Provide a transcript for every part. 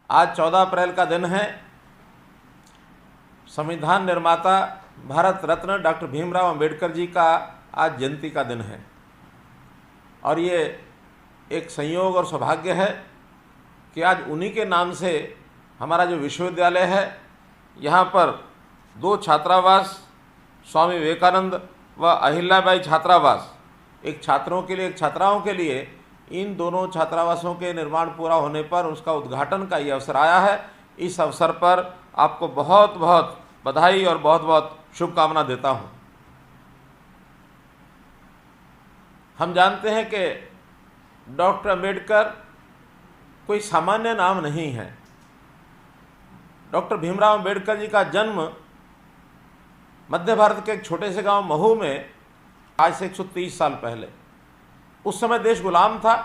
आज 14 अप्रैल का दिन है। संविधान निर्माता भारत रत्न डॉक्टर भीमराव अंबेडकर जी का आज जयंती का दिन है और ये एक संयोग और सौभाग्य है कि आज उन्हीं के नाम से हमारा जो विश्वविद्यालय है, यहाँ पर 2 छात्रावास, स्वामी विवेकानंद व अहिल्याबाई छात्रावास, एक छात्रों के लिए एक छात्राओं के लिए, इन दोनों छात्रावासों के निर्माण पूरा होने पर उसका उद्घाटन का ये अवसर आया है। इस अवसर पर आपको बहुत बहुत बधाई और बहुत बहुत शुभकामना देता हूँ। हम जानते हैं कि डॉक्टर अंबेडकर कोई सामान्य नाम नहीं है। डॉक्टर भीमराव अंबेडकर जी का जन्म मध्य भारत के एक छोटे से गांव महू में आज से 130 साल पहले, उस समय देश गुलाम था।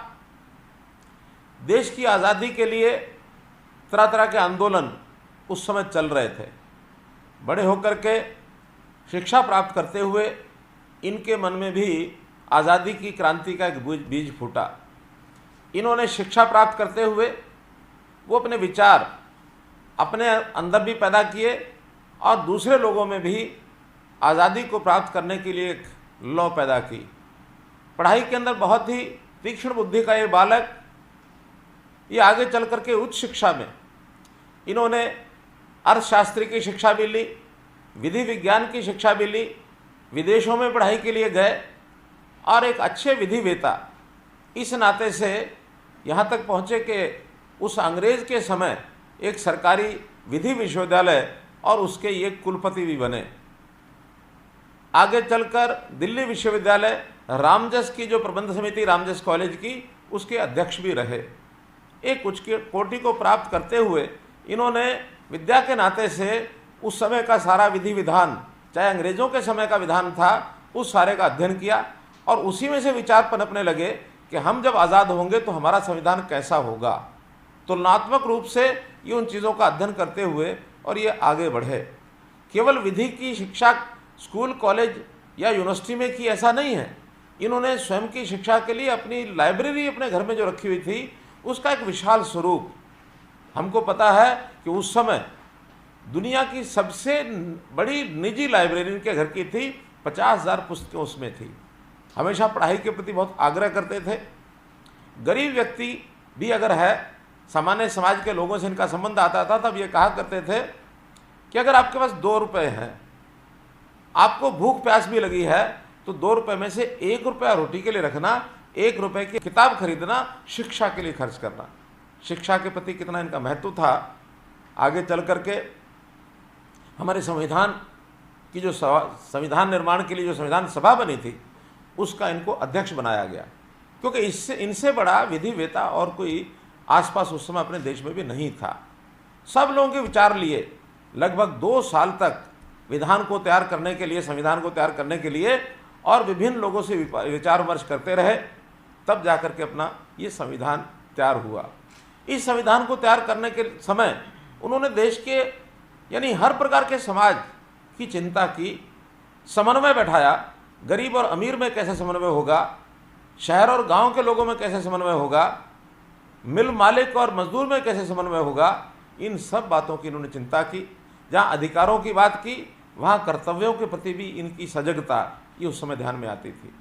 देश की आज़ादी के लिए तरह तरह के आंदोलन उस समय चल रहे थे। बड़े होकर के शिक्षा प्राप्त करते हुए इनके मन में भी आज़ादी की क्रांति का एक बीज फूटा। इन्होंने शिक्षा प्राप्त करते हुए वो अपने विचार अपने अंदर भी पैदा किए और दूसरे लोगों में भी आज़ादी को प्राप्त करने के लिए एक लौ पैदा की। पढ़ाई के अंदर बहुत ही तीक्ष्ण बुद्धि का ये बालक, ये आगे चल कर के उच्च शिक्षा में इन्होंने अर्थशास्त्र की शिक्षा भी ली, विधि विज्ञान की शिक्षा भी ली, विदेशों में पढ़ाई के लिए गए और एक अच्छे विधिवेता इस नाते से यहाँ तक पहुँचे कि उस अंग्रेज़ के समय एक सरकारी विधि विश्वविद्यालय और उसके ये कुलपति भी बने। आगे चलकर दिल्ली विश्वविद्यालय रामजस की जो प्रबंध समिति रामजस कॉलेज की, उसके अध्यक्ष भी रहे। एक उच्च कोटि को प्राप्त करते हुए इन्होंने विद्या के नाते से उस समय का सारा विधि विधान, चाहे अंग्रेज़ों के समय का विधान था, उस सारे का अध्ययन किया और उसी में से विचार पनपने लगे कि हम जब आज़ाद होंगे तो हमारा संविधान कैसा होगा। तुलनात्मक रूप से ये उन चीज़ों का अध्ययन करते हुए और ये आगे बढ़े। केवल विधि की शिक्षा स्कूल, कॉलेज या यूनिवर्सिटी में की, ऐसा नहीं है। इन्होंने स्वयं की शिक्षा के लिए अपनी लाइब्रेरी अपने घर में जो रखी हुई थी, उसका एक विशाल स्वरूप। हमको पता है कि उस समय दुनिया की सबसे बड़ी निजी लाइब्रेरी इनके घर की थी, 50,000 पुस्तकें उसमें थी। हमेशा पढ़ाई के प्रति बहुत आग्रह करते थे। गरीब व्यक्ति भी अगर है, सामान्य समाज के लोगों से इनका संबंध आता था, तब ये कहा करते थे कि अगर आपके पास 2 रुपये हैं, आपको भूख प्यास भी लगी है, तो 2 रुपये में से 1 रुपया रोटी के लिए रखना, 1 रुपये की किताब खरीदना, शिक्षा के लिए खर्च करना। शिक्षा के प्रति कितना इनका महत्व था। आगे चल करके हमारे संविधान की जो संविधान निर्माण के लिए जो संविधान सभा बनी थी, उसका इनको अध्यक्ष बनाया गया, क्योंकि इससे इनसे बड़ा विधिवेता और कोई आसपास उस समय अपने देश में भी नहीं था। सब लोगों के विचार लिए लगभग 2 साल तक विधान को तैयार करने के लिए, संविधान को तैयार करने के लिए और विभिन्न लोगों से विचार विमर्श करते रहे, तब जाकर के अपना ये संविधान तैयार हुआ। इस संविधान को तैयार करने के समय उन्होंने देश के यानी हर प्रकार के समाज की चिंता की, समन्वय बैठाया। गरीब और अमीर में कैसे समन्वय होगा, शहर और गांव के लोगों में कैसे समन्वय होगा, मिल मालिक और मजदूर में कैसे समन्वय होगा, इन सब बातों की इन्होंने चिंता की। जहाँ अधिकारों की बात की, वहाँ कर्तव्यों के प्रति भी इनकी सजगता ये उस समय ध्यान में आती थी।